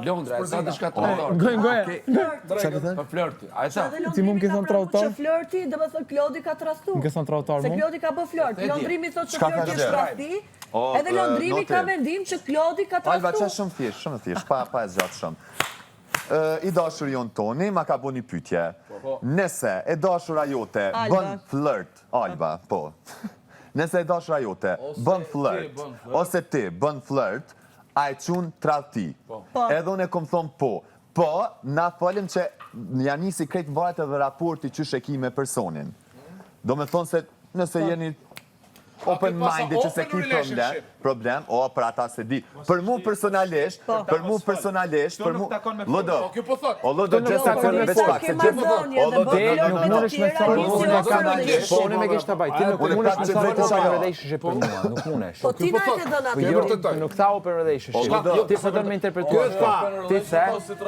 Londra, sa diçka tradhtor. Goje. Për flirti. A e sa? Ti mu më ke thënë tradhtor? Që flirti, dhe më thënë Klodi ka trastu. Më ke thënë tradhtor Se mu? Klodi ka bë flirt. Londrimi thotë që flirti është trasti. O, Edhe Londrimi ka vendim që Klodi ka Alba, që trastu. shumë thjesht, pa e zgjatë shumë. I dashur jon Toni ma ka bo një pytje. Nëse e dashura jote bën flirt, Alba, po. Nëse e dashura jote bën flirt, ose ti bën flirt, a e qun tradhti. Edhe unë e kom thonë po. Po, na falim që janë nisi krejt varet edhe raporti që sheki me personin. Do me thonë se nëse jeni open-minded që se ki problem, për ata se di. Për mu personalisht, Lodo, o Lodo, gjesa kërë veç pak, se gjesa, o Lodo, Nuk mundesh me thonë, po unë me kishtë të bajt, ti nuk mundesh me thonë open relationship për mua, nuk mundesh. Po ti na e ke dhënë atë. Nuk tha open relationship, ti po dërë me interpretuar. Ti se?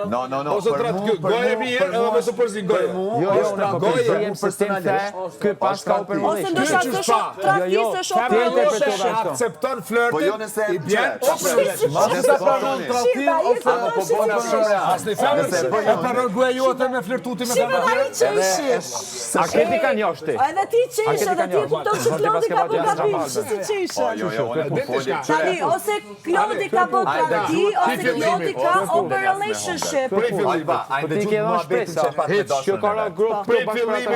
No, Ose tratë kjo, goje mirë edhe me supërzin goje. Jo, unë po përzijem se ti më the, kë pas ka open Ose relationship. ndoshta të shoh tradhtisë është open relationship. Akcepton Po jo flirtin, nëse i bjen open relationship. Nëse pranon Asni femër, e pranon goja jote me flirtuti me femër tjerë. A këti kanë joshti? Edhe ti qesh, edhe ti kupton që Klodi ka bë gabim, si qeshe. Tani, ose Klodi ka bë tradhti, ose Klodi ka open relationship. Alba, a Ti ke dhënë shpresa. Kjo ka ra grup Prej fillimit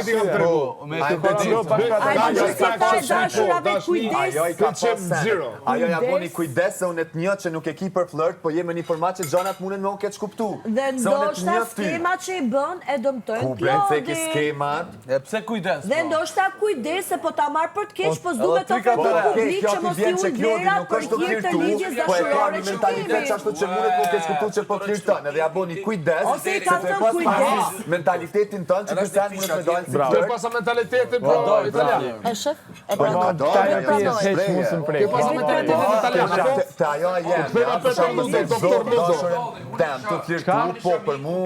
i kam tregu. Ajo ja boni kujdes se unë të një që nuk e ki për flirt, po jemi një format që gjanat munen me unë keq kuptu. Dhe ndoshta skema që i bën e dëmtojnë Ku blen se ke Klodi. skemat? E pse kujdes? Dhe ndoshta kujdes se po ta marr për të keq, po s'duhet të ofendoj publik që mos i ul vlerat për hir të ligjes po e ka dashurore një që mentalitet kemi. që ashtu që munet me keq kuptu që po flirton, edhe ja boni kujdes. Ose i ka thënë kujdes. Mentalitetin tonë që Kristian munet me dalë si Kjo flirt. pasa mentalitetin pro italian. E shef? E Po pranoj. do, Ta e pjesë heq mu së Kjo pasa mprej. mentalitetin italian. Te ajo a jem. Kthejna Petra Ludo, doktor Ludo. Tem, të flirtu, po për mu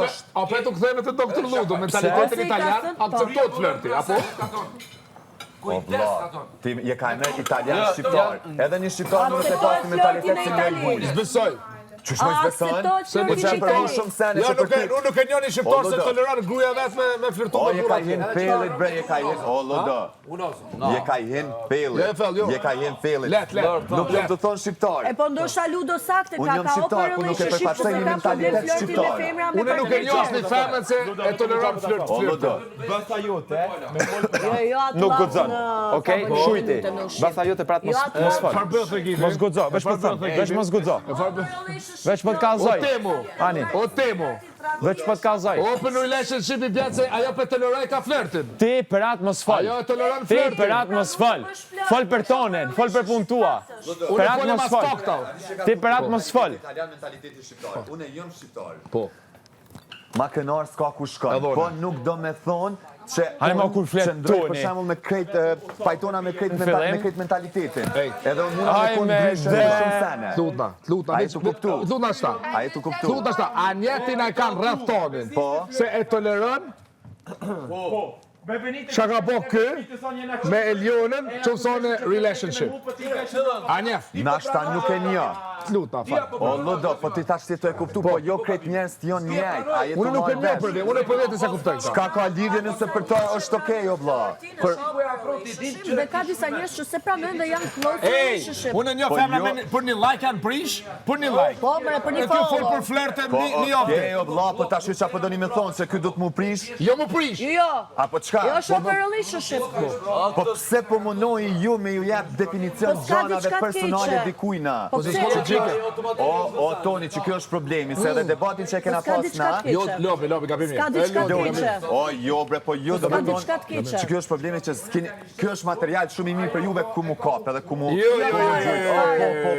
është... Apo e të kthejme të doktor Ludo, mentalitetin italian, akceptohet flirti, apo? O vla, ti je ka emer italian shqiptar. Edhe një shqiptar nuk e pati mentalitet si një elbuni. Zbesoj. Qësh më zbeson? Se Po që për mu shumë sene Jo, që për ty... unë nuk e njoni shqiptar se toleran gruja vetë me flirtu O, me je ka hin pellit, bre, je ka hin... O, Lodo. Je ka hin pellit. Je ka hin pellit. Let. Nuk jam të thonë shqiptar. E po ndoshta Ludo sakte Unë ka jam ka shqiptar, open po nuk e relationship, përfaqësoj se një ka problem mentalitet flirti me shqiptar. femra me Unë nuk e njos një femën se e toleran flirt. O, Lodo. Basa jote, Jo, atë nuk vallë guxon. në- Okej, ka shujti. minute në ushqim. Basa jote prat Jo, mos atë mos fal. Farë bëth e Mos guxo, veç po them, veç mos guxo. Veç po të O kallzoj. temu, Ani, veç po të kallzoj. open relationship i bjen se ajo për toleroj ka flirtin. Ti për atë mos fal. Ajo e toleron Ti flirtin. për atë mos fal. Fal për tonen, fal për punë tua. Për Unë atë folem mos as fal. toktau. Ti për atë mos fal. Italian mentaliteti shqiptar. Unë jam shqiptar. Po. Ma kënar s'ka ku shkon. Edhe unë. Po nuk do me thonë që Hajde ma kur flet qëndroj për Toni. shembull me krejt pajtona me krejt fillim. me krejt mentalitetin. Ej. Edhe unë mund të Hajde kon me ndryshe dhe. në shumë sene. Lutna. A e të kuptu? Lutna shta. A e të kuptu? Lutna shta, a njetin e kanë rreth tonin. Po. Se e toleron Qa ka po kë me Elionën që mësone relationship. A njef? Nashta nuk e një. Lutna, fa. O Lodo, po ti tash ti të e kuptu, po jo krejt njerëz të jonë njejt. A je të Unë nuk e marrë një për vesh. dhe, unë e për vetë se kuptoj këta. Ka ka lidhje nëse për to është okej o vlla. Për Dhe ka disa njerëz që se pranojnë dhe janë close Ej, relationship. unë një Po femra jo. për një like janë prish, për një like. Po, bre, për një E kjo fol follow. për flirte po një javë. okej o vlla, po tash çfarë po doni me thonë se ky do të mu prish? Jo më prish. Jo. Apo çka? Jo është open relationship. Po pse po munoi ju me ju jap definicion Po s'ka gjanave diçka personale keqe. dikujna? Po pse? O Toni, që kjo është problemi, se edhe debatin që e kena Po s'ka pas diçka na. keqe. Jo, lobi, gabimi. S'ka diçka keqe. O jo bre, po jo do S'ka me thonë diçka të keqe. që kjo është problemi që s'keni, kjo është material shumë i mirë për juve ku mu kap edhe ku mu. Jo.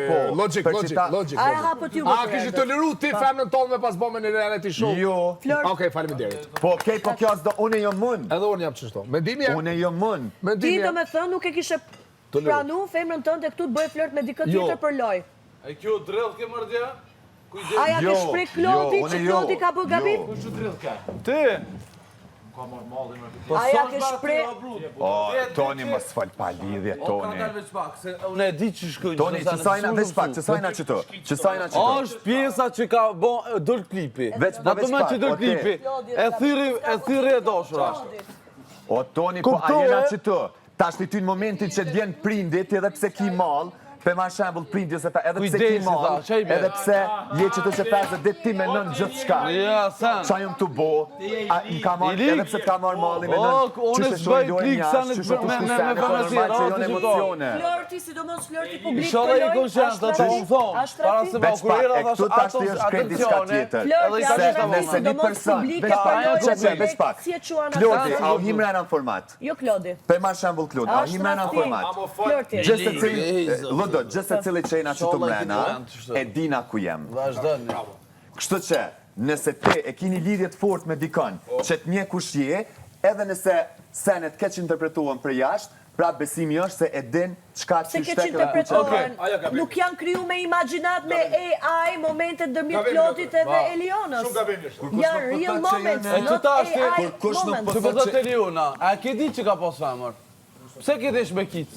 Po. Logic. A e hapët ju A kishë toleru ti femnën tonë me pas bëme në reality show? Jo. Okej, faleminderit. Po okej, po kjo s'do, unë jo mund. Edhe unë jam qështu. Mendimi jam. Unë jo mund. Ti Mendimi do jam. me thënë nuk e kishe pranu femrën tënde këtu të bëjë flirt me dikë Jo. tjetër për loj. E kjo drill ke mardja? Aja ke shpreh Klodi që unë jo. Klodi ka bë gabim? Kushu drill ka? Ti. Aja ke shpreh. O, Toni mos fal pa lidhje, Toni. Unë e di që shkojnë. Toni, ç'sajna veç pak, ç'sajna çto? Ç'sajna çto? Është pjesa që ka dol klipi. Veç Në të moment që dol okej. klipi, e thirri e dashura. O, Toni, po a jena çto? Tash ti në momentin që të vjen prindit edhe pse ki mall, për marrë shembull prindit se edhe pse ki mall, edhe pse je që të që pesë dhe ti menon gjithçka. Ja, sen. Qa jom të bo, më ka marrë, edhe pse të ka marrë malli me nën, unë s'bëj klik sa në me fanazira, emocione. Flirti, sidomos flirti publik. Shola i konshent, ato më thonë, para se Veç pak, e këtu tash ti është kredi diçka tjetër. Se nëse një person, veç pak, Klodi, a u him rena në format? Jo Klodi. Për marrë shembull Klodi, a u him rena në format? Flirti. Gjithë se cili që jena që të mrena, e dina ku jem. vazhdojnë. Kështu që, nëse te e kini lidhjet fort me dikon, që të nje kush je, edhe nëse senet keq interpretuan për jashtë, pra besimi është se e din çka Se që ke që interpretohen, nuk janë kriju me imagjinat me AI momentet dërmjet Klodit edhe Elionës. Janë real moments, not AI moments. Që po thotë Eliona, a ke di që ka pas femër? Pse ke desh me kic?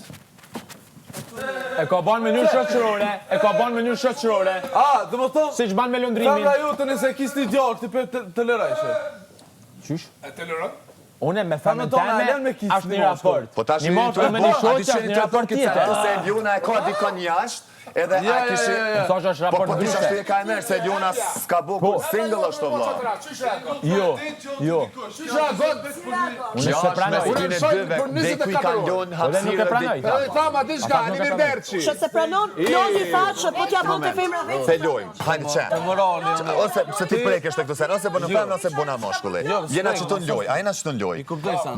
E ka ban me mënyrë shoqërore. A, dhe më thonë, Siç ban me lundrimin. femra jote nëse kis një djarë, ti për të lërajshe. Qysh? E të lëron? Unë me femën tonë, a janë teme me kic është një një raport. Po tash Një moshkull me një shoqë është një raport tjetër. Se Eliona e ka dikon jashtë, edhe a kishi... Më thash është Po raport ti ndryshe. ashtu e ka e merë, se Eliona s'ka bo kur single është o vlla. Jo. Unë se pranoj. Mes tyne dyve, dhe ku i kalon Unë nuk e hapësirë pranoj. E thama diçka, arrivederci. Që se pranon, Klodi tha që po t'ja bënte femra vetë. Se lojmë, hajde që. Ose se ti prekesh të këtë sen, ose bënë femra, ose bëna moshkulli. Jena që të në loj, a jena që të në loj.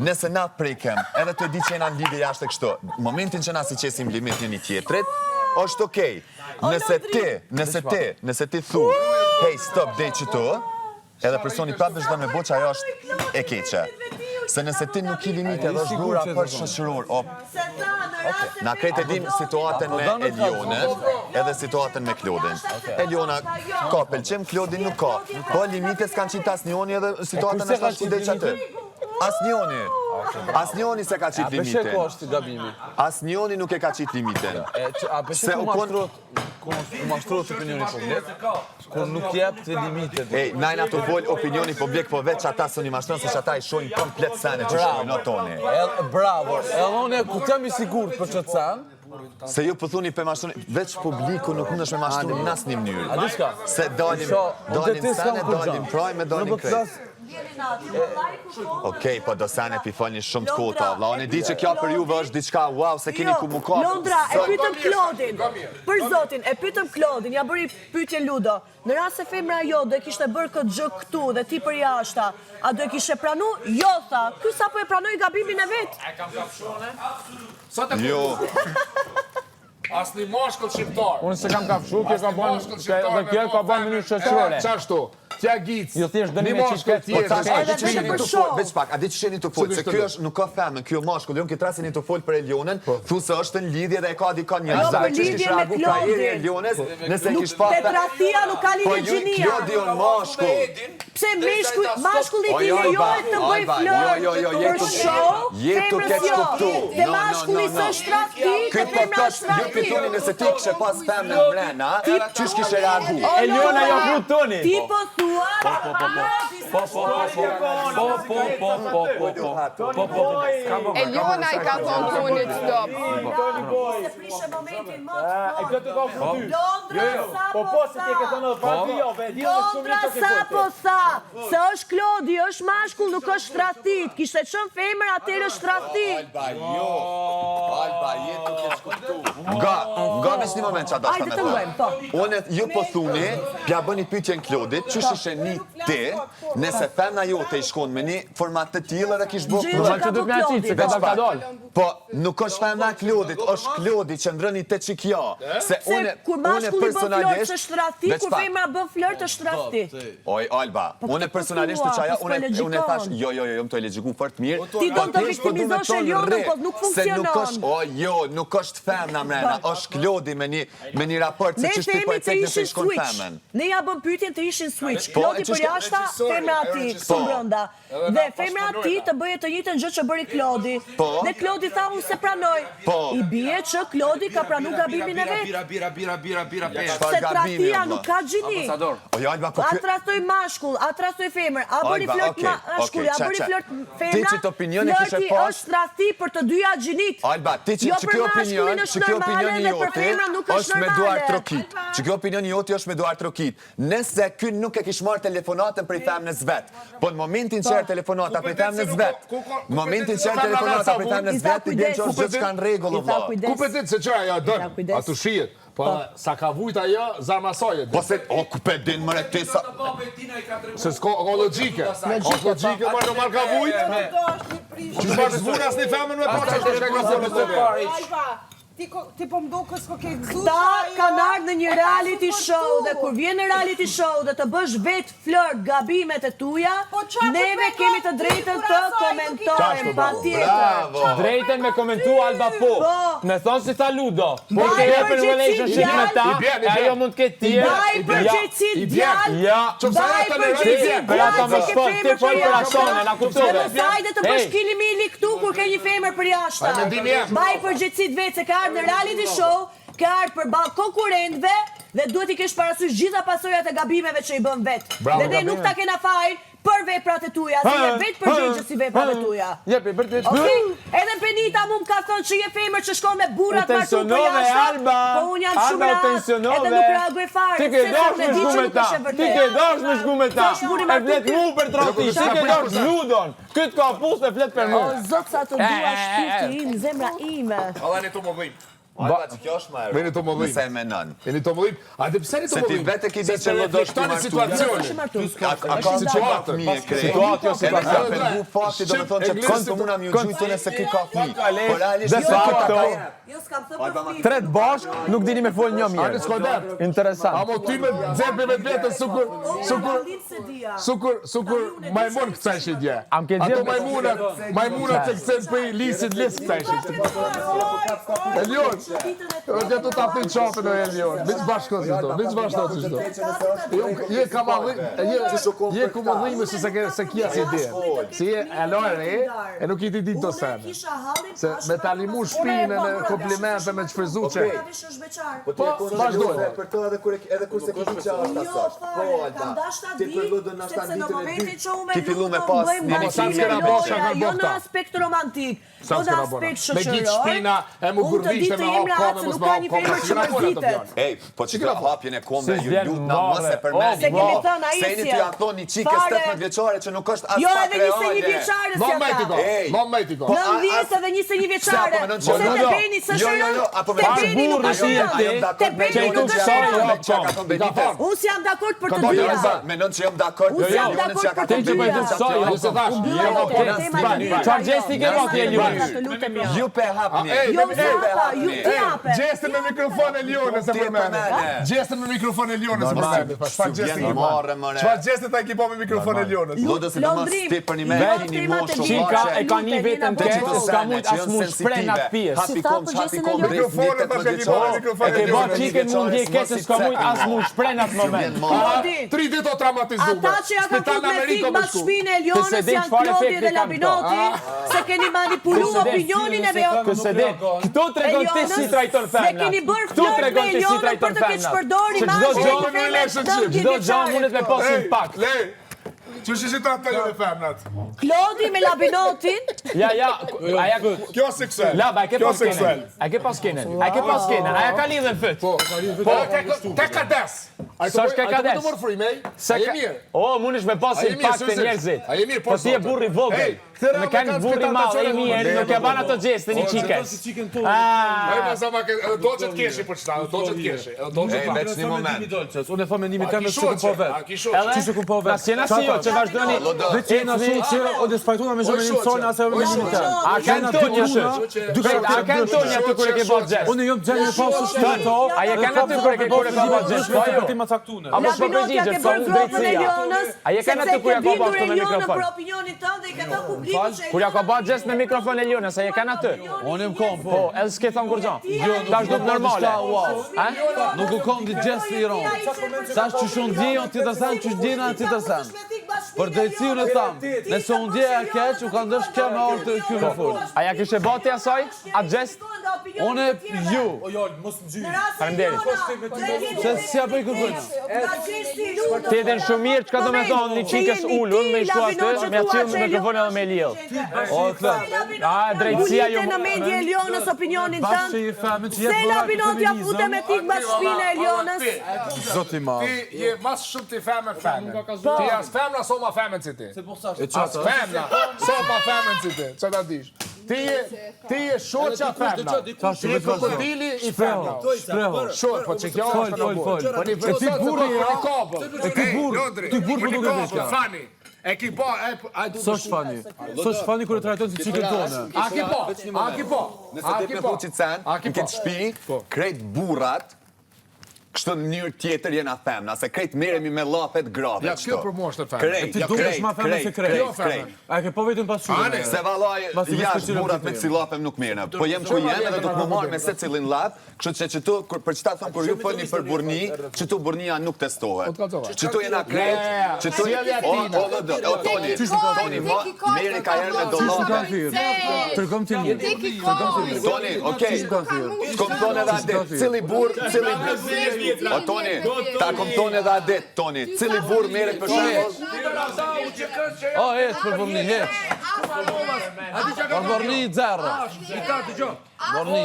Nëse na prekem, edhe të di që jena në lidhje jashtë e kështu, momentin që na si qesim limit një tjetrit, është okej. Nëse ti thu, hej, stop, dej që tu, edhe personi prapë vazhdon me bo që ajo është e keqe. Se nëse ti nuk i limit edhe është grura për shoqëror, na krejt e dim situatën me Elionën edhe situatën me Klodin. Eliona ka pëlqim, Klodin nuk ka. Po limite s'kanë qitë asnjoni edhe situatën është ashtu dhe që aty. Asnjoni se ka qitë Beshe ko limite. është gabimi. Asnjoni nuk e ka qitë limiten. A beshe ku mashtrot opinioni publik, kur nuk jep të limitet. Ej, najna të folë opinioni publik, po veç ata së një mashtron, se që ata i shojnë komplet sene që shojnë, o Toni. Bravo, edhe unë ku jam i sigurt për ç't sen, Se ju pëthuni për mashtron, veç publiku nuk mundesh me mashtron në asnjë mënyrë. a di s'ka? Se dalim sene, dalim prime, dalim krejt. Okej, po do sene pi falni shumë të kota, vlla. Unë e di që kjo për juve është diçka, wow, se keni ku mu ka. Londra, e pyetëm Klodin. Për zotin, e pyetëm Klodin, ja bëri pyetje Ludo. Në rast se femra jo do e kishte bërë këtë gjë këtu dhe ti për jashta, a do e kishe pranu? Jo, tha. Ky sapo e pranoi gabimin e vet. Jo. Asni moshkull shqiptar. Unë se kam kafshu, kjo ka bën, dhe kjo ka bën mënyrë shoqërore. Qashtu, t'ja gic. Jo thjesht dëni me moshkull çiket. Po tash, a tjetër. di që jeni të folë, veç pak, a di që jeni të folë, se kjo është nuk ka femën, kjo mashkull, jo në këtë rast jeni të folë për Elionën, thu se është në lidhje dhe e ka dikon një Jo, zaj, për që lidhje kish me reagu karrieri Klodin. Elionës, nëse kish pa Petratia nuk ka Po lidhje ju gjinia. kjo dion mashkull. Pse mashkullit i Jo, lejohet të bëj Alba, flört jo, për show, jetu femrës keq jo. kuptu. Dhe mashkulli s'është tradhtit, dhe femra është Ju pitoni tradhtit. nëse ti kishe pas femën në mrena, qysh kishe reagu? Eliona jo flut Toni. Ti po thua, Eliona i ka thonë Tonit stop. se prishe momentin më Londra sa po tha, se është Klodi, është mashkull, nuk është tradhtit. Kishte qenë femër, atëherë është tradhtit. Alba, jetu keq kuptu. Nga mes një moment që a dashta Hajde me të mbajmë, po. Unë ju po thuni, pja bëni pyetjen Klodit, qysh ishe një ti, nëse femna jote i shkon me një format të tillë edhe kish bërë Gjë që ka Që do të më bërë aqit, se Klodi. ka dal. Po, nuk është femna Klodit, është Klodi që ndrëni të qikja. Se kur mashkulli bën flört është rrafti, kur femra bën flört është rrafti. Oj, Alba, une personalisht të qaja, une thash, jo, më të e legjiku fort mirë. Ti do të viktimizosh Elionën, po nuk funksionon. Nuk është femna mrena, është Klodi me një raport se që shti po e cek nëse i shkon femen. Ne ja bëm pyetjen të ishin switch. Klodi për jashta, femra ati, këtu brenda. Dhe femra ati të bëje të njëjtën gjë që bëri Klodi. Dhe Klodi tha unë se pranoj. I bie që Klodi ka pranu gabimin e vetë. Se tradhtia nuk ka gjini. A trastoj mashkull, a trastoj femër, a bëri flört mashkulli, a bëri flört femra. Flërti është tradhti për të dyja gjinit. Alba, ti që kjo opinion, është me duar trokit. Që kjo opinion joti është me duar trokit. Nëse ky nuk e kish marrë telefonatën prej femnës vet. Po në momentin që erë telefonata prej femnës vet. Në momentin që erë telefonata prej femnës vet, i bjen që është gjithë që kanë regullë vla. Ku petit se qëra ja dënë, a të shijet. Po sa ka vujt ajo, zarma soje. Po se, ku pe din mëre ti sa... Se s'ko logike. Është logike, marrë në marrë ka vujt. Që shmarë zvuna s'ni femën me parë që është ka gjësë të Alba, ti po mdo kësë ke gëzu. Ta kanë ardhë në një reality show dhe kur vjen në reality show dhe të bësh vetë flört gabimet e tuja, neve kemi të drejtën të komentojmë pa tjetër. Drejtën me komentu Alba po. Me thonë si tha Ludo. Po ke open relationship me ta, ajo mund të ketë tjerë. Baj përgjithësi djallë. Ja. Baj përgjithësi djallë se ke femër për jashta. Dhe sajde të bësh kilimili këtu kur ke një femër për jashta. Baj përgjithësi vetë se ka në reality show, ka ardhë për balë konkurentve dhe duhet i kesh parasysh gjitha pasojat e gabimeve që i bën vetë. Dhe ne nuk ta kena fajnë për veprat e tuja, se je vetë përgjegjës si veprat e tuja. Jepi, bërtet. Edhe Penita mu më ka thënë që je femër që shkon me burat martu për jashta, po unë jam shumë ratë, edhe nuk reagoj fare. Ti ke dosh me shku me ta, ti ke dosh me shku me ta, e flet mu për troti, ti ke dosh Ludon, këtë ka pus e flet për mu. O, zotë sa të dua shpirti im, zemra ime. Allah në të më dhim. Alba, që kjo është marrë. Veni të më dhim. Nëse e menon. Veni të më dhim. A dhe pëse një të më dhim? Se ti vete ki di që më do shtu martu. A ka situatë fëmi e krejt. Situatë jo si ka pengu fakti do me thonë që kënë të muna mi u gjujtë nëse ki ka fëmi. Por realisht Dhe sa këto, Jo s'kam thëmë për fëmi. tret bashk, nuk dini me fol një mirë. Interesant. Amo ty me dzepi me vetën sukur majmun këta ishi dje. Ato majmunat që kësen për i lisit këta ishi. Elion, dhe të ta thënë qafën e Elion. Vëqë bashkë të qështë, vëqë bashkë të qështë. Je ka ma dhime, je ku më dhime se kja si dhe. Si je e lojre e nuk i ti ditë të sene. Se me talimu shpinë në komplimente me qëfërzu që. Po, vazhdojnë. Për të edhe kur se këtë që është asasht. Po, Alba, ti përludën në ashtë ditën e dy. Ti fillu me pas një Jo në aspekt romantik, jo në aspekt me gjithë shpina e mu gurvishte me hapë kome, mos me hapë kome, që nga kone të bjanë. Ej, po që ka hapjën e kome, ju lutë në mëse për meni. Se kemi thënë a Se një ty janë thonë një qikës 18 vjeqare që nuk është as Jo, pak edhe 21 vjeqare si ata. Non me tiko. 90 edhe 21 vjeqare. Se të beni së shërën, të beni nuk është shërën. Të beni nuk është shërën. Unë si jam dakord për të dyja. Menon që jam dakord për Elionën që ka të dyja. Qarë gjesti ke roti Elion? Ju pe hapni. Jo ju ti hape. Gjestën me mikrofon e Lionës e për mene. Gjestën me mikrofon e Lionës për mene. Qfar gjestën ta i kipo me mikrofon e Lionës? Lodës e të mos ti për një me një moshë. Qika e ka një vetën ketë, s'ka mujt as mund shprej në atë pjesë. Hapi kom, Mikrofonet ta ka kipo me mikrofon e E ke ba Lionës. qikën mund je ketë, s'ka mujt as mund shprej në atë moment. 3 ditë o traumatizume. Ata që ja ka fut me fik ma shpinë e Elionës janë Klodi dhe Labinoti, se keni manipulu opinionin e vejo. Këse dhe, këto të regon të si trajton femna. Se keni bërë flört me Elionën për të keq shpërdori Çdo gjë mundet me pas impakt. Lej, që shi ta të jone femnat? Klodi me Labinotin. Ja, aja... Kjo seksuel. Laba, e ke pas kenen. A ke pas kenen. Aja ka lidhen fët. Po, te ka des. Sa është ka des? A të mërë frimej? A je mirë? O, mundesh me pas impakt të njerëzit. A je mirë, Po ti e burri vogël. Me kanë burri madh, e mirë, nuk e ban ato gjeste një qikës. Ai ma zama që do të keshi për çfarë, do të keshi. Do të veç një moment. Unë e fa mendimin tëmë që ku po vet. Edhe, na s'jena si jo. që vazhdoni. Vetë na shoh që o despajtuna me zhurmën tonë asë me minutë. A ka Antonio A ka Antonio aty kur e ke bërë gjest? Unë jam gjallë pas shtëto. A e kanë aty kur e ke bërë gjest? Po jo. Ti më caktuar. A mos po përgjigjesh son drejtësia. A e kanë aty kur ja ka bërë me mikrofon? Për opinionin tënd dhe i ka thënë publikut se Kur ja ka bërë gjest me mikrofon Elionës, a e kanë aty? Unë jam kom, po. Po, edhe s'ke thon kur gjë. Tash do të normale. Ha? Nuk u kom di gjest i ron. Tash që shon dijon ti të san, që dina ti të san. Për drejtsiun e tham. Nëse unë djeja keq, u ka ndosh kjo me orë të ky në fund. A ja kishe bati asaj? Atë gjest? Unë ju. Faleminderit. Se si apo i kërkojnë. Ti edhe shumë mirë, çka do të thonë një çikës ulun me shku aty, me atë me mikrofonin edhe me liell. O, klart. A drejtësia ju në media Elionës opinionin Bashkë tënd. i femën që Se jetë Labinoti ja fute me tik bas shpinë e Elionës. Zoti ma. Ti je mas shumë ti femën. Ti as femna so ma femën si ti. As femna so ma femën si ti. Çfarë ta dish? Ti je shoqja femna. Ti je krokodili i femna. Shoq, po çka është apo? Po ni ti burri e kapë. Ti burr po duket vetë. Fani. E ki po, ai du. Sosh fani. Sosh fani kur e trajton si çikën tonë. A ki po? Nëse ti me fuqi cen, në këtë shtëpi, krejt burrat kështu në mënyrë tjetër jena femna, se krejt merremi me llafet grave. Ja, kjo për mua është femna. Krejt, Ti dukesh ma femnë se krejt. A ke po vetëm pasqyrë. Se vallaj, jashtë burrat me cilafem nuk merrem. Po jem ku jem edhe do të më marr me secilin llaf, kështu që çtu për çta thon kur ju folni për burni, çtu burnia nuk testohet. Çtu jena krejt, çtu o Toni, merri ka herë me dollar. Tregom ti një. Toni, okay. Kompton edhe atë, cili burr, cili O Toni, ta kompton edhe adet, Toni. Cili burr merret për shembull? O, për burni, Për burni zero. Burni.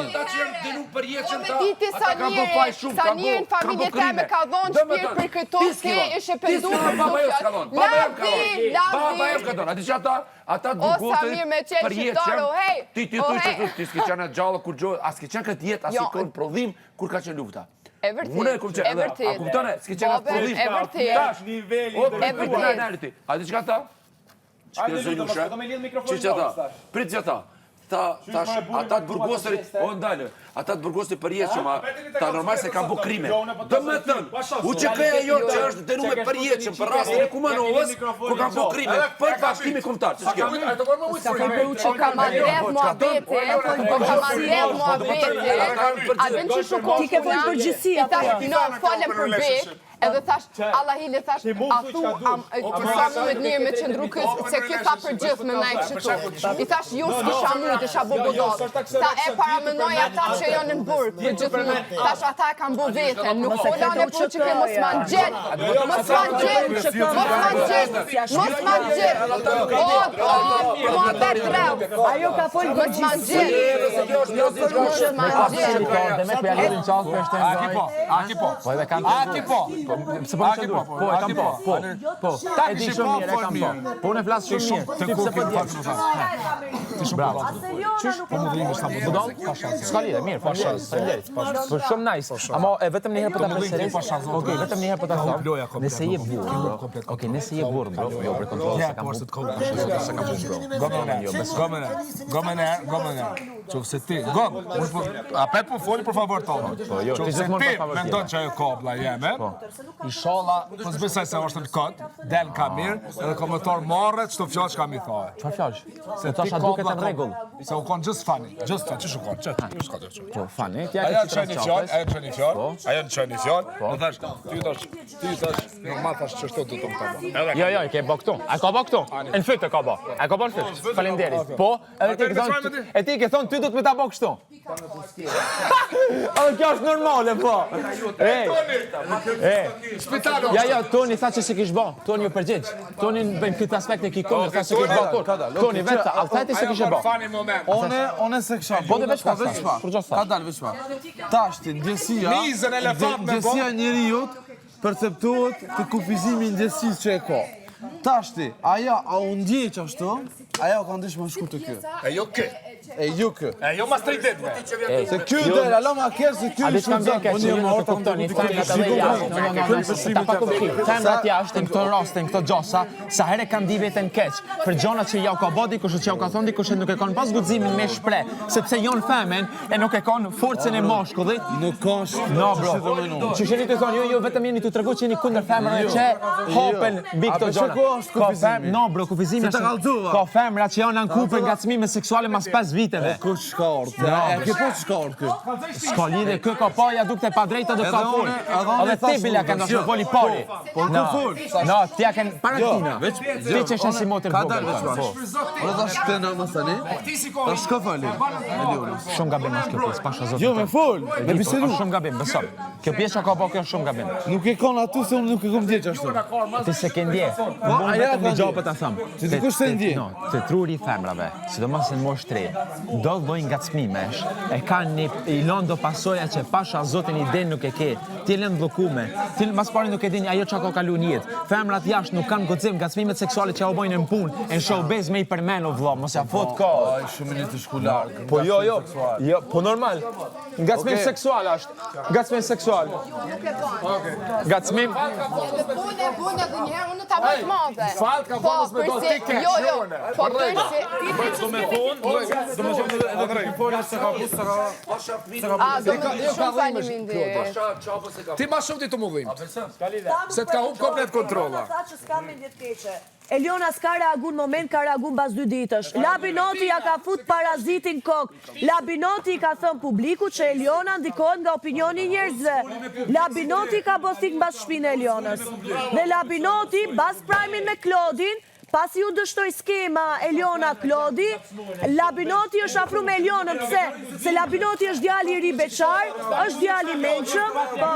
Diti sa njën familje teme ka dhonë shpirë për këto se ishe pendu për dukjat. Baba jem ka donë, a di që ata dukote për jetë ti s'ki qenë gjallë kur gjohë, a s'ki qenë këtë jetë, a s'ki konë prodhim kur ka qenë lufta. E vërtet, e vërtet. A kuptone, s'ki qenë këtë prodhim. E vërtet. E vërtet. A di që ka ta? Që zënushe? Që që ta? Pritë që ta? Ata të burgoserit, o ndalë, ata të burgoserit për jetëshëm, ta normal se kam bo krime. Dë me thënë, u që këja jonë që është denu me për jetëshëm, për rastin e Kumanovës, ku kam bo krime, për të bashkimi komtar. O ka ma drev mua bete, a dën që shukon Ti ke folë përgjithësia. No, folem për bek, edhe thash, Allah hili thash, a thu, sa mu me njërë me qëndru këtë, se këtë tha për gjithë me najtë qëtu. I thash, ju s'kisha mujt, isha bo bodot. Ta e paramënoj ata që janë në burg, për gjithë me, thash ata e kam bo vete, nuk folon e për që ke mos man gjetë, mos man gjetë, mos man gjetë, mua bet rev. Ajo ka folë përgjithësia. Mos man gjetë. Se po e kam po. Ta e di shumë mirë, e kam po. Po unë flas shumë mirë. Ti pse po di? Ti shumë bravo. Po më vjen sa më do. Ska lidhje, mirë, po faleminderit. Po shumë nice. Ama vetëm një herë po ta preseres. Okej, vetëm një herë po ta them. Nëse je burr. Okej, nëse je burr, bro, jo për kontroll se kam. Se kam Gomene. Qofse ti, a pe po foli për favor tonë. Qofse ti mendon që ajo kabla jeme, inshallah, po zbesaj se është në kod, del ka mirë, edhe komentar marret çdo fjalë që kam i thaj. Çfarë fjalësh? Se tash duket në rregull. Se u kon just fani, just çu shkon, çu. Po fani, ti ja ke çani fjalë, ajo çani fjalë, do thash, ti thash, normal thash ç'është do të më thënë. Jo, ke bë këtu. A ka bë këtu? Në fyt e ka bë. A ka bë në fyt. Faleminderit. Po, edhe ti ke thon ty do të më ta bë kështu. O kjo është normale po. Spitalo. Ja, Toni tha që se kish bë. Toni u përgjigj. Toni në këtë aspekt e kikon, tha se kish bë kur. Toni vetë, a thajti se kishe bë. One se kisha bë. Po dhe veç pa. Ka dalë veç pa. Tash ti ndjesia. Mizën elefant me bë. Ndjesia e njeriu perceptohet te kufizimi i ndjesisë që e ka. Tash ti, aja a u ndjej ashtu? Aja ka ndish më shkurt të kjo. Ajo kë. E ju kë. Jo mas 3 ditëve. Se ky del, alo ma kërë se ky A ditë kam vjen që ju nuk të kuptoni, femrat edhe jashtë, ta pa kuptim, femrat jashtë në këto raste, në këto gjosa, sa herë kanë di veten keq, për gjonat që jau ka bë dikush, që jau ka thonë dikush, nuk e kanë pas guximin me shpreh, sepse janë femen e nuk e kanë forcën e mashkullit. Nuk ka No bro, që jeni të thonë, ju vetëm jeni të tregu që jeni kundër femrave që hapen mbi këto gjona. Ka femra, no bro, kufizimi ka femra që janë në kupë ngacmime seksuale mas 5 viteve. Ku shkart? E ke po shkart kë? Ska lidhe, kë ka paja dukte pa drejta do ka fol. Edhe ti bila kanë dashur foli pari. Po ku fol? No, ti ja kanë para tina. Veç është si motor vogël. Ora tash të na mos tani. Tash s'ka fali. Shumë gabim është kjo pjesë, pasha zot. Jo me fol, me bisedu. Shumë gabim, beso. Kjo pjesë ka po kjo shumë gabim. Nuk e kanë aty se unë nuk e kam ndjeq ashtu. Ti se ke ndje. Unë vetëm një gjë po ta them. Ti dikush se ndje. No, te truri i femrave, sidomos në moshë 3, do të bëjnë ngacmimesh, e kanë një i lënë do pasoja që pasha zotin i den nuk e ke, ti lënë bllokume, ti mas pari nuk e dini ajo çka ka kaluar në jetë. Femrat jashtë nuk kanë guxim, ngacmimet seksuale që u bojnë në punë, në showbiz me i përmend o vëlla, mos ja fut ka. Ai shumë një të shkular. Po jo, po normal. Ngacmim seksual është. Ngacmim seksual. Ngacmim. Punë edhe një herë unë ta bëj të madhe. Falt ka vënë me do ti ke. Jo. Po përse Do me thonë edhe drejt. shumë faleminderit. Ti ma shumë ti të mundhim. Se t'ka humb komplet kontrolla. Tha që s'ka mendje të keqe. Eliona s'ka reagu në moment, ka reagu në bas 2 ditësh. Labinoti ja ka fut parazitin kokë. Labinoti i ka thënë publiku që Eliona ndikohet nga opinioni i njerëzve. Labinoti ka bosik në bas shpinë e Elionës. Dhe Labinoti, bas prajmin me Klodin, pasi ju dështoj skema Eliona Klodi, Labinoti është afru me Elionën, pse? Se Labinoti është djali i ri beqar, është djali i mençëm, po...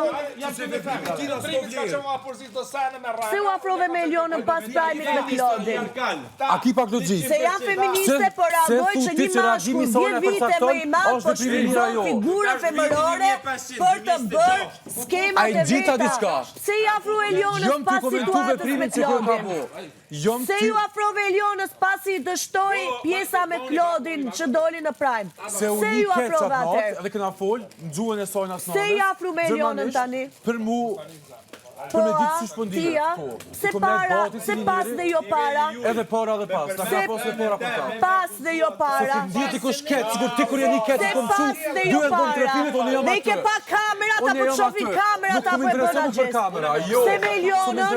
Se u afrove me Elionën pas prajmit me Klodin? A ki pak logjik? Se janë feministe, por reagoj që një mashkull 10 vite më i madh po shfrytëzon figurën femërore për të bërë skemat e veta. Se i afru Elionës pas situatës me Klodin? Se ju afrove Elionës pasi dështoi pjesa me Klodin që doli në prime? Se ju afrove atër? Edhe këna fol, në gjuhën e sojnë asë Se i afru me Elionën tani? Për mu... Po, tia, se para, se pas dhe jo para. Edhe para dhe pas, ta ka pos dhe para për ta. Pas dhe jo para. Se ti ti kush ketë, sigur ti kur jeni ketë, kom Se pas dhe jo para. Ne i ke pa kamerat, apo të shofi kamerat, apo e bëna gjestë. Se me Elionën,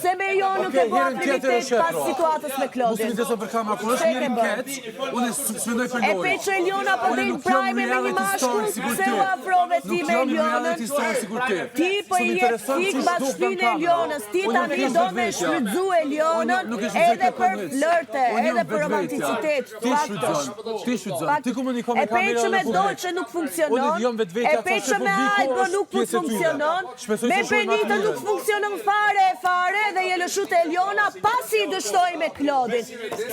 se me Elionën nuk e bëha prioritet pas situatës me Klodin. Mos më intereson për kamera, kur është njëri ketë, unë s'mendoj për E pe që Eliona për dhe në prajme me një mashkull, se u afrove ti me Elionën. Ti për jetë fik bas shpinë e Elionës, ti tani do me shfrytzu Elionën edhe për flërte, edhe për romanticitet. Ti shfrytëzon, ti komunikon me E pe që me Dolce nuk funksionon, e pe që me Albo nuk funksionon, me Benita nuk funksionon fare dhe je lëshut Eliona pasi i dështoj me Klodin.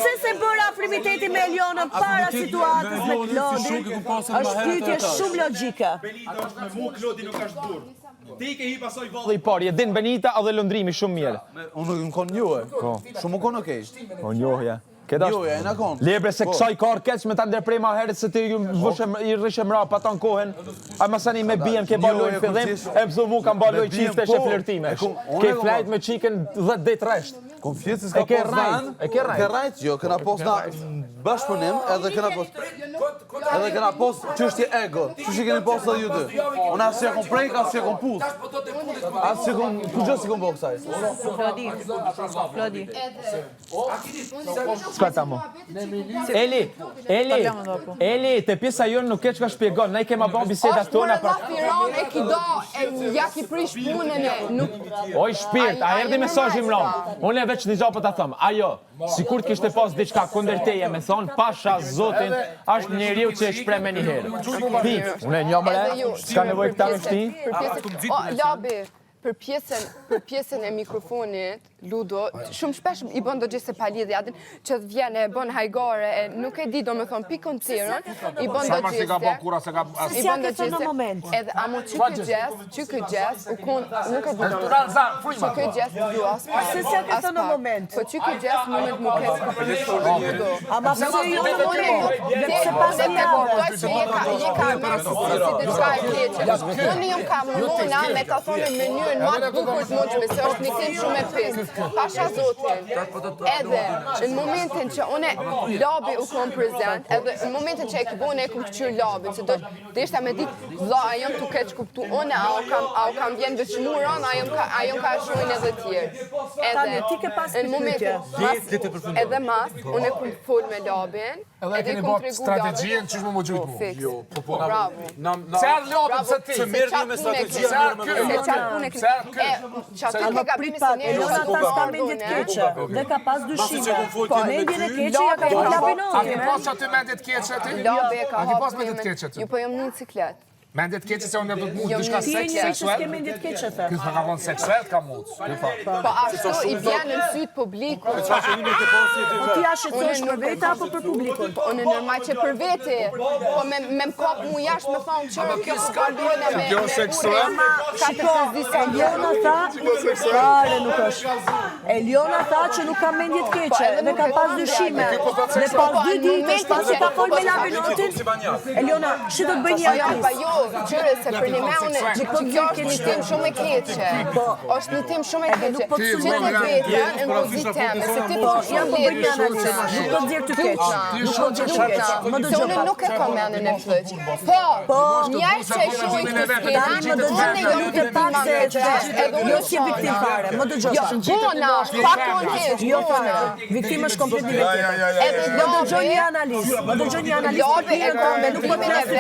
Se bëra afrimiteti me Elionën para situatës me Klodin, është pyetje shumë logjike. Ti ke hi pasoj Dhe i parë, din Benita edhe lëndrimi shumë mirë. Unë nuk në konë njohë, shumë më konë okej. Po njohja. Njohja, e në konë. Lebre se kësaj kar keq me ta ndërprej ma herët se ti i rrishem ra pa ta në kohen. A masani me bijem ke baloj në fillim, e pëzu mu kam baloj qifte e flirtimesh. Ke flajt me qiken 10 dit resht. Konfjetë s'ka pos vanë, e ke rajt, jo, këna pos na bashkëpunim, edhe këna pos çështje ego, çështje keni pos edhe ju dy. Unë asë që kom prejk, asë që kom pus. Asë që kom, ku gjë si kom bo kësaj? Flodi. Skata mu. Eli, te pjesa jonë nuk e që ka shpjegon, na i kema bon bisedat tona. Është për Firon e kido, ja ki prish punën e nuk... Oj, shpirt, a erdi mesazh im ram. Unë e veç një gjo për ta thëmë, ajo, si kur t'kishte pas diçka kunder teje me thonë, pasha zotin, është njeriu që e shpre me një herë. Pit, unë e një mëre, s'ka nevoj këta me shti. O, Labi, për pjesën e mikrofonit, Ludo, shumë shpesh i bën do gjithse pa lidhje atin, që vjen e bën hajgare, e nuk e di do me thonë pikon tirën, i bën do gjithse. I bën do gjithse. Edhe amo çykë gjes, u kon, nuk e di do. Çykë gjes du as. Se si ka thënë në moment. Po çykë gjes mundet më keq. Ama pse jo se pas Unë jam ka mundona me ta thonë në mënyrën më të bukur të mundshme, se është një tim shumë e pesë. Pasha zotin, edhe në momentin që une labi u kom prezent, edhe në momentin që e këbone e kom këqyr labin, që do ishta me ditë, vla, a jam të keq kuptu une, a u kam vjen veçmuron, a jam ka shojnë edhe tjerë. Edhe në momentin, edhe mas, une kom full me labin, edhe kom tregu strategjien që shmë më gjujtë mu. Jo, bravo. Se arë labin se ti. Se mirë një me strategjia. Elona ta s'ka mendje të keqe, dhe ka pas dyshime. Po mendjen e keqe ja ka pas labinoti. A ki pas që aty mendje të keqe ti? Labi e ka A ki pas mendje të keqe ti? Ju po jam një ciklet. Mendje të keqe se unë e vëtë mu dishka Ti e një që seksuel? s'ke mendje të keqe, the. Kësë me ka thonë seksuel ka mundës. Po ashtu i vjen në sytë publiku. Po ti a shqetësohesh për vete apo për publikun? Po unë normal që për vete, po me m'kap mu jashtë me thonë që kjo s'ka dojna me... Kjo seksuel? Eliona tha, fare nuk është. Eliona tha që nuk ka mendje të keqe dhe ka pas dyshime. Dhe pas 2 ditësh pas se ka fol me labinotin, Eliona, që do të bëj një analiz? Qyre, se për një me unë, që kjo është një tim shumë e keqe. është një tim shumë e keqe. Që të vete në poziteme, se ti po shumë lirë. Nuk do të dzirë të keq. Më do gjë nuk e kom menën e flëq. Po, njërë që e shuj këtë skena, Më do gjë në lutë pak se jo si viktim fare. Më do gjë. Bona, pak unë heq, Jo fare. Viktim është komplet një vetë. Më do gjë një analizë. Më do gjë një analizë për klirën tënde. Nuk po me nësë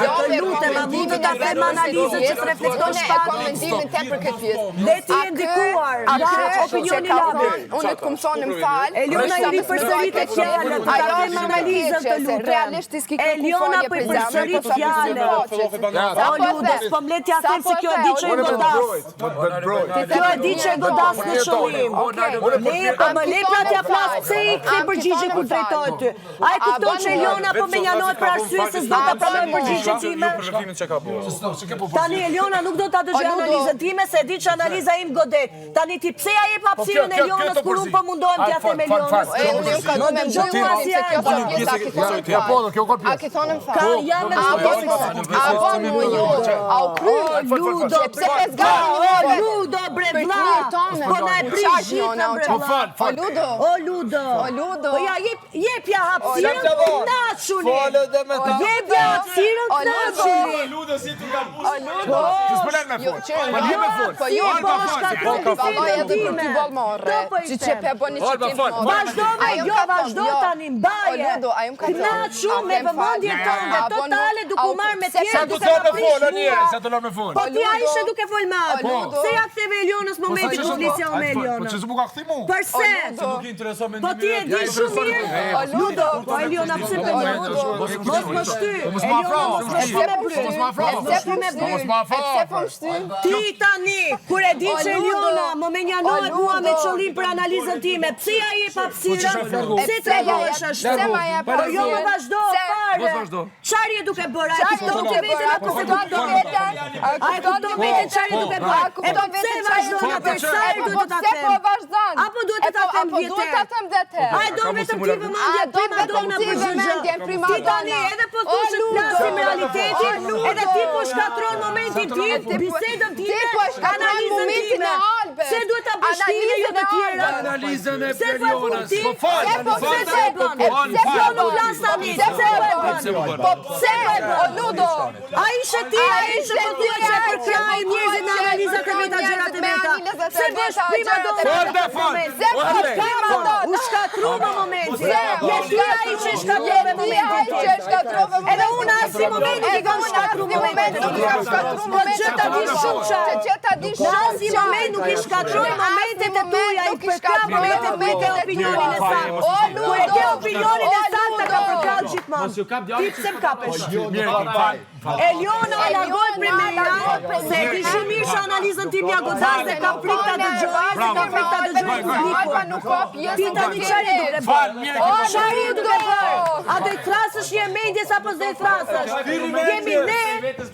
Atë lutem, a mund të ta them analizën që të reflekton shpak? Komendimin te për këtë pjesë. Le ti e ndikuar nga opinioni labit. Unë të kumë thonë më falë. Eliona i ripërsërit e fjallët, ta them analizën të lutem. Eliona për përsërit fjallët. O Ludes, po mlet ja them se kjo e di që e godas. Kjo e di që e godas në qëllim. Po më le pra t'ja flasë pse i kthe përgjigje kur drejtojt ty. A e kupton që Eliona po me njanohet për arsye se s'do ta pranoj përgjigjen time? Tani Eliona nuk do ta dëgjoj analizën time se e di që analiza im godet. Tani ti pse ja jep hapësirën Elionës kur unë po mundohem t'ja them Elionës? Më dëgjoj asnjë. A ki thonë më falë? Ludo, Ludo, bre vlla, po na e prish gjithë bre vlla. O Ludo, po ja jepja hapësirën Knaquli. Jepja hapësirën Knaquli. Po jo, po shkatron të filën time. Që që pe bo një qitim morë. Vazhdo tani mbaje. Knaqu me vëmendjen tënde totale duke marrë me tjerë duke na prish mua. Po ti a ishe duke fol me atë? Se ja ktheve Elionës momentin ku flisja me Elionën? Po që s'mu ka këthi mu? Përse? Po ti e di shumë mirë. Ludo, po Eliona pse të një? Mos më shty. Eliona mos më shty me bry. Ti tani, kur e di që Eliona më menjanohet mua me qëllim për analizën time, pse ja jep hapësirën? Se tregohesh ashtu? Po jo më vazhdo, fare. Çfarë je duke bërë? A kupton ti veten apo se kupton veten? A e kupton veten çfarë je duke bërë? E po pse vazhdon atë sa herë duhet ta them? Apo duhet ta them vjetë? A e do vetëm ti vëmendje prima donna për gjë? Ti tani edhe po thush të flasim realitetin, edhe ti po shkatron momentin tim, bisedën time, analizën time. Se duhet ta bësh ti jo të tjerë? Analizën e Elionës. Po fal, Pse e bën? Pse nuk flas tani? Pse e bën? Po pse? O Ludo, a ishe ti, a ishe po thua që për kraj njerëzit në analizat e veta, gjërat e veta. Se bësh prima donna. U shkatru më momenti. Je ti ai që shkatrove momentin tim. Edhe unë asi momenti i kam shkatru momentin. Po që ta di shumë qarë. Në asi moment nuk i shkatroj momentet e tuja, i përkrap momentet me ke opinionin e saktë. Kur e ke opinionin e saktë, ka përkrap gjithmonë. tamam. Ti pse më kapesh? Eliona o largoj premiera, se di shumë mirë që analizën tim ja godas dhe ka prit ta dëgjoj, se ka prit ta dëgjoj publiku. Ti tani çfarë duke bërë? Çfarë duke bërë? A do i thrasësh një mendjes apo s'do i thrasësh? Jemi ne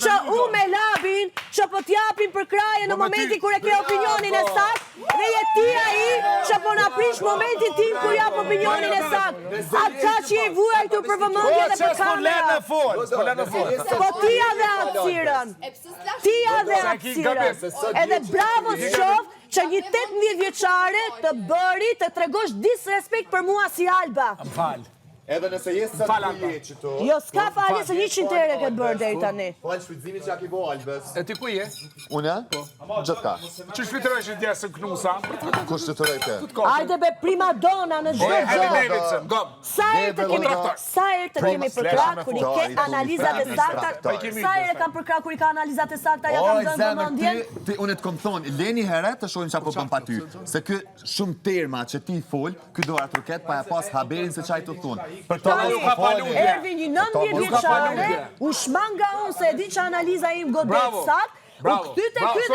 që u me labin që po t'japin për kraje në momentin kur e ke opinionin e saktë dhe je ti ai që po na prish momentin tim kur jap opinionin e saktë. Ata që i vuaj këtu për vëmendje dhe për kamerë. Po ti ja dhe aftësirën. Ti ja dhe aftësirën. Edhe bravo shof që një 18 vjeçare të bëri të tregosh disrespekt për mua si Alba. Edhe nëse jesë sa të lije që to... Jo, s'ka falje se 100 ere këtë bërë deri tani. Falë shfrytëzimi që a ki bo Albes. E ti ku je? Unë? Gjithka. Që shfrytëroj që t'jesë në knusa? Ku shfrytëroj te? Ajde be prima dona në çdo gjë. Davidson, gom. Sa herë të kemi përkrah kur i ke analizat e sakta? Sa herë kam përkrah kur i ka analizat e sakta? Ja kam dhënë vëmendjen. Unë të kom thonë, leni herët të shohin çapo bën pa ty. Se kë shumë terma që ti fol, ky do atroket pa ja pas haberin se çaj të thonë. Ervin një 19 vjeçare, u shmanga unë se e di që analiza im godet sakt, u këty te ky dhe